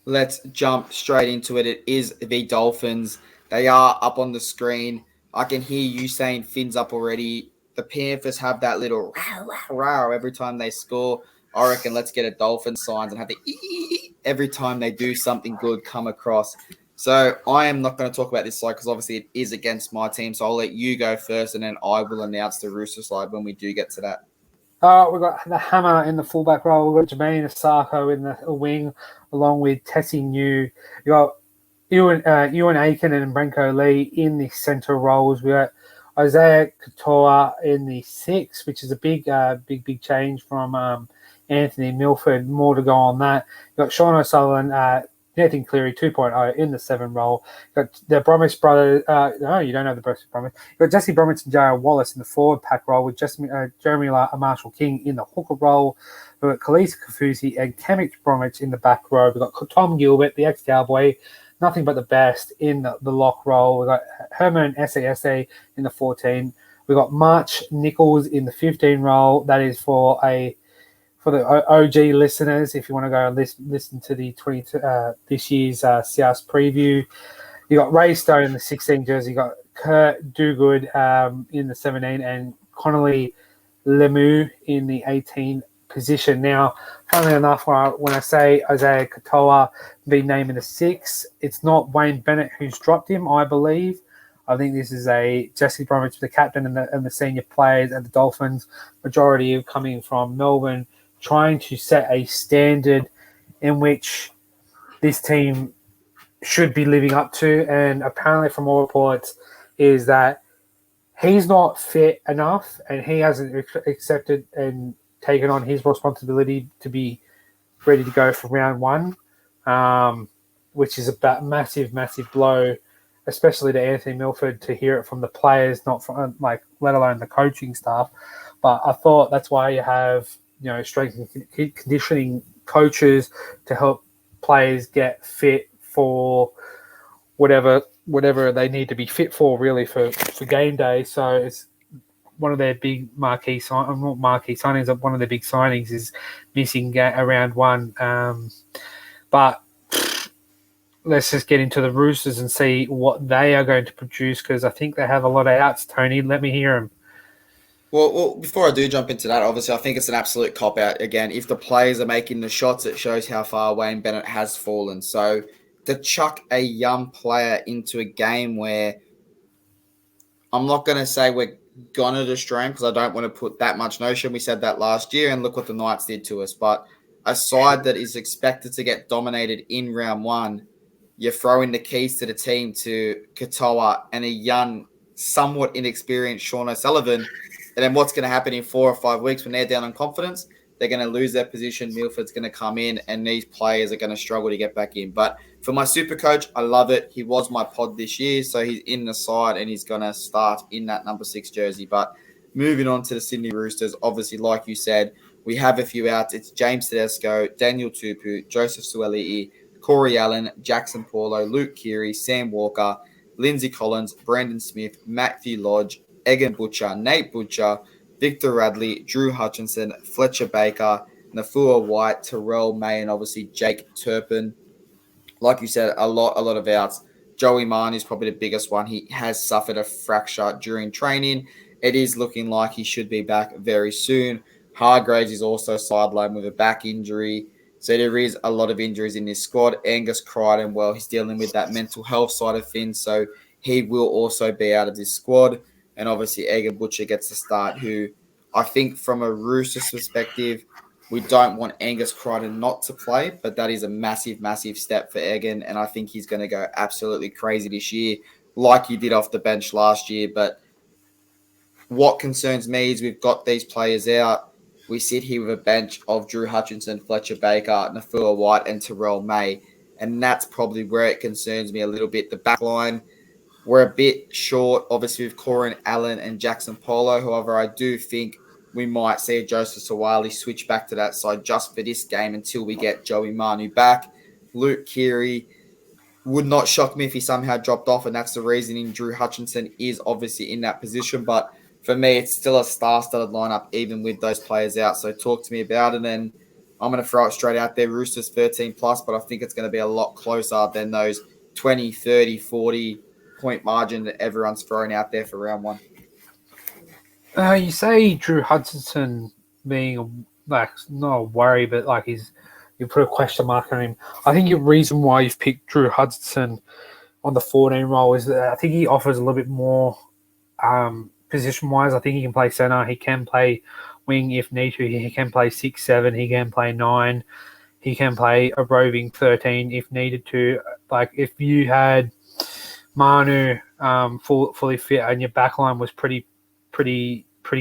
Let's jump straight into it. It is the Dolphins. They are up on the screen. I can hear you saying fins up already. The Panthers have that little row, row, row every time they score. I reckon let's get a Dolphin signs and have the every time they do something good come across. So I am not going to talk about this slide because obviously it is against my team. So I'll let you go first, and then I will announce the Rooster slide when we do get to that. We've got the Hammer in the fullback role. We've got Jermaine Asako in the wing, along with Tessie New. You've got Ewan Aiken and Branko Lee in the centre roles. We got Isaiah Katoa in the six, which is a big change from Anthony Milford. More to go on that. You've got Sean O'Sullivan, Nathan Cleary 2.0 in the seven role. You've got the Bromwich brothers. No, you don't know the Bromwich. You've got Jesse Bromwich and Jared Wallace in the forward pack role with Jeremy Marshall King in the hooker role. We've got Khaleesi Kafusi and Kemic Bromwich in the back row. We've got Tom Gilbert, the ex-Cowboy, nothing but the best in the lock role. We've got Herman SASA in the 14. We've got March Nichols in the 15 role. That is for the OG listeners, if you want to go and listen to the this year's South preview. You got Ray Stone in the 16 jersey. You got Kurt Dogood in the 17 and Connolly Lemu in the 18 position. Now, funnily enough, when I say Isaiah Katoa being named in the 6, it's not Wayne Bennett who's dropped him, I believe. I think this is a Jesse Bromwich, the captain and the senior players at the Dolphins, majority coming from Melbourne, trying to set a standard in which this team should be living up to. And apparently from all reports is that he's not fit enough and he hasn't accepted and taken on his responsibility to be ready to go for round one, which is a massive blow, especially to Anthony Milford, to hear it from the players, not from let alone the coaching staff. But I thought that's why you have strength and conditioning coaches to help players get fit for whatever they need to be fit for, really, for game day. So it's one of their big marquee signings. One of their big signings is missing around one. But let's just get into the Roosters and see what they are going to produce, because I think they have a lot of outs. Tony, let me hear them. Well, before I do jump into that, obviously, I think it's an absolute cop-out. Again, if the players are making the shots, it shows how far Wayne Bennett has fallen. So to chuck a young player into a game where I'm not going to say we're going to destroy him, because I don't want to put that much notion. We said that last year, and look what the Knights did to us. But a side that is expected to get dominated in round one, you're throwing the keys to the team to Katoa and a young, somewhat inexperienced Sean O'Sullivan. And then what's going to happen in 4 or 5 weeks when they're down on confidence? They're going to lose their position. Milford's going to come in, and these players are going to struggle to get back in. But for my super coach, I love it. He was my pod this year, so he's in the side, and he's going to start in that number 6 jersey. But moving on to the Sydney Roosters, obviously, like you said, we have a few outs. It's James Tedesco, Daniel Tupu, Joseph Sueli'i, Corey Allen, Jackson Paulo, Luke Keary, Sam Walker, Lindsay Collins, Brandon Smith, Matthew Lodge, Egan Butcher, Nate Butcher, Victor Radley, Drew Hutchinson, Fletcher Baker, Nafua White, Terrell May, and obviously Jake Turpin. Like you said, a lot of outs. Joey Marn is probably the biggest one. He has suffered a fracture during training. It is looking like he should be back very soon. Hargraves is also sidelined with a back injury. So there is a lot of injuries in this squad. Angus Crichton, well, he's dealing with that mental health side of things, so he will also be out of this squad. And obviously, Egan Butcher gets the start, who I think from a Roosters perspective, we don't want Angus Crichton not to play, but that is a massive step for Egan, and I think he's going to go absolutely crazy this year, like he did off the bench last year. But what concerns me is we've got these players out. We sit here with a bench of Drew Hutchinson, Fletcher Baker, Nafua White, and Terrell May, and that's probably where it concerns me a little bit. The back line, we're a bit short, obviously, with Corin Allen and Jackson Polo. However, I do think we might see Joseph Sawali switch back to that side just for this game until we get Joey Manu back. Luke Keary would not shock me if he somehow dropped off, and that's the reasoning. Drew Hutchinson is obviously in that position, but for me, it's still a star-studded lineup, even with those players out. So talk to me about it. And I'm going to throw it straight out there. Roosters 13 plus, but I think it's going to be a lot closer than those 20, 30, 40 point margin that everyone's throwing out there for round one. You say Drew Hutchinson being like not a worry, but like you put a question mark on him. I think the reason why you've picked Drew Hutchinson on the 14 role is that I think he offers a little bit more position wise. I think he can play center, he can play wing if need to, he can play 6, 7, he can play 9, he can play a roving 13 if needed to. Like if you had Manu fully fit and your backline was pretty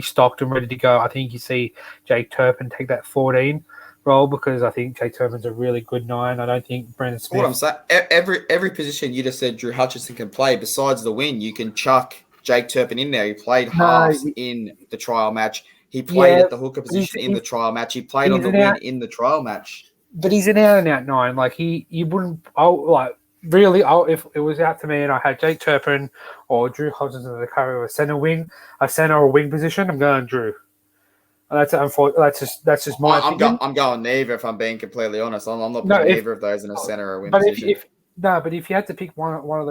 stocked and ready to go, I think you see Jake Turpin take that 14 role because I think Jake Turpin's a really good 9. I don't think Brendan Smith. What I'm saying, every position you just said Drew Hutchinson can play. Besides the win, you can chuck Jake Turpin in there. He played halves in the trial match. He played at the hooker position in the trial match. He played on the wing in the trial match. But he's an out and out 9. Like you wouldn't. If it was out to me and I had Jake Turpin or Drew Hutchinson as a cover of a center or wing position, I'm going Drew. That's just my opinion. I'm going neither. If I'm being completely honest, I'm not putting either of those in a center or wing position. But if you had to pick one of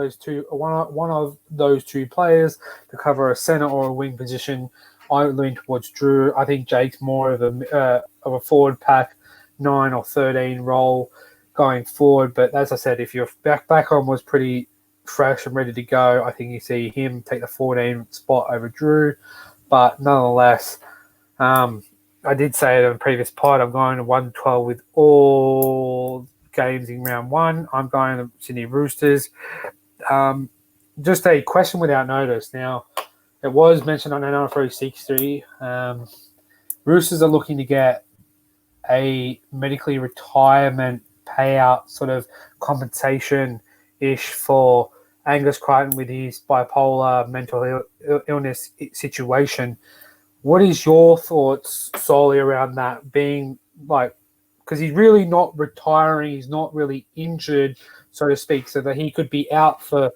those two players to cover a center or a wing position, I lean towards Drew. I think Jake's more of a forward pack 9 or 13 role going forward. But as I said, if your back on was pretty fresh and ready to go, I think you see him take the 14 spot over Drew. But nonetheless, I did say it in the previous pod, I'm going to 112 with all games in round 1. I'm going to Sydney Roosters. Just a question without notice. Now, it was mentioned on NRL 360. Roosters are looking to get a medically retirement payout sort of compensation-ish for Angus Crichton with his bipolar mental illness situation. What is your thoughts solely around that being like, because he's really not retiring, he's not really injured, so to speak, so that he could be out for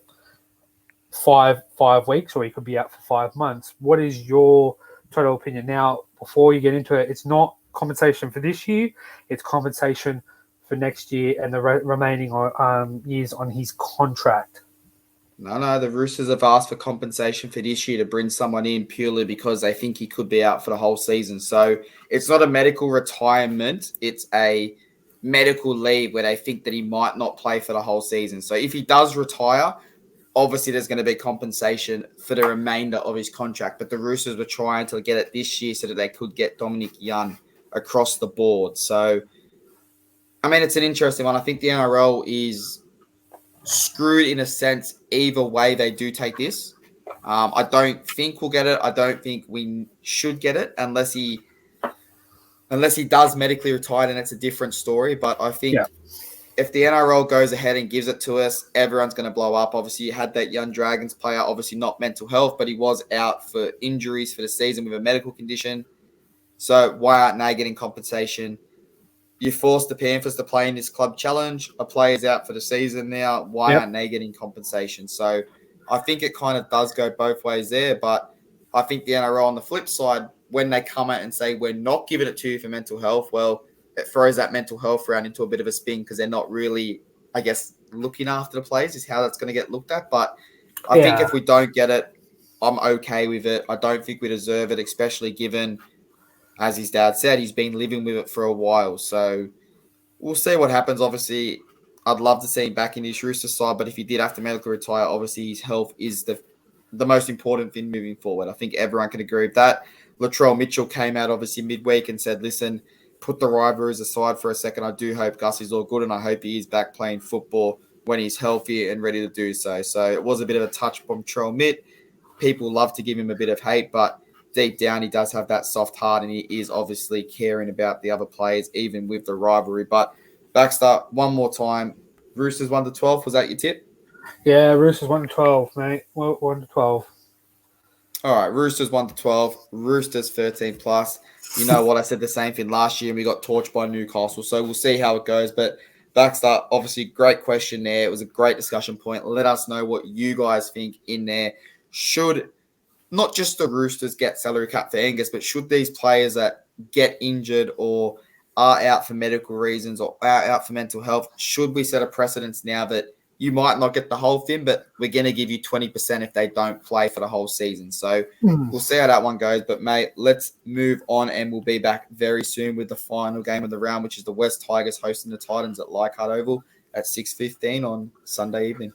five weeks or he could be out for 5 months. What is your total opinion? Now, before you get into it, it's not compensation for this year, it's compensation for next year and the remaining years on his contract. No, the Roosters have asked for compensation for this year to bring someone in purely because they think he could be out for the whole season. So it's not a medical retirement. It's a medical leave where they think that he might not play for the whole season. So if he does retire, obviously there's going to be compensation for the remainder of his contract. But the Roosters were trying to get it this year so that they could get Dominic Young across the board. So, I mean, it's an interesting one. I think the NRL is screwed in a sense either way they do take this. I don't think we'll get it. I don't think we should get it unless he does medically retire, and it's a different story. But I think if the NRL goes ahead and gives it to us, everyone's going to blow up. Obviously, you had that young Dragons player, obviously not mental health, but he was out for injuries for the season with a medical condition. So why aren't they getting compensation? You forced the Panthers to play in this club challenge. A player's out for the season now. Why aren't they getting compensation? So I think it kind of does go both ways there. But I think the NRL on the flip side, when they come out and say, we're not giving it to you for mental health, well, it throws that mental health round into a bit of a spin because they're not really, I guess, looking after the players is how that's going to get looked at. But I think if we don't get it, I'm okay with it. I don't think we deserve it, especially given, as his dad said, he's been living with it for a while. So we'll see what happens. Obviously, I'd love to see him back in his Rooster side, but if he did have to medically retire, obviously his health is the most important thing moving forward. I think everyone can agree with that. Latrell Mitchell came out obviously midweek and said, listen, put the rivalries aside for a second. I do hope Gus is all good, and I hope he is back playing football when he's healthy and ready to do so. So it was a bit of a touch from Latrell Mitt. People love to give him a bit of hate, but deep down, he does have that soft heart, and he is obviously caring about the other players, even with the rivalry. But Baxter, one more time, Roosters 1-12. Was that your tip? Yeah, Roosters 1-12, mate. 1-12. All right, Roosters 1-12. Roosters 13 plus. You know what? I said the same thing last year, and we got torched by Newcastle. So we'll see how it goes. But Baxter, obviously, great question there. It was a great discussion point. Let us know what you guys think in there. Should not just the Roosters get salary cut for Angus, but should these players that get injured or are out for medical reasons or are out for mental health, should we set a precedence now that you might not get the whole thing, but we're going to give you 20% if they don't play for the whole season. So we'll see how that one goes. But, mate, let's move on, and we'll be back very soon with the final game of the round, which is the West Tigers hosting the Titans at Leichhardt Oval at 6:15 on Sunday evening.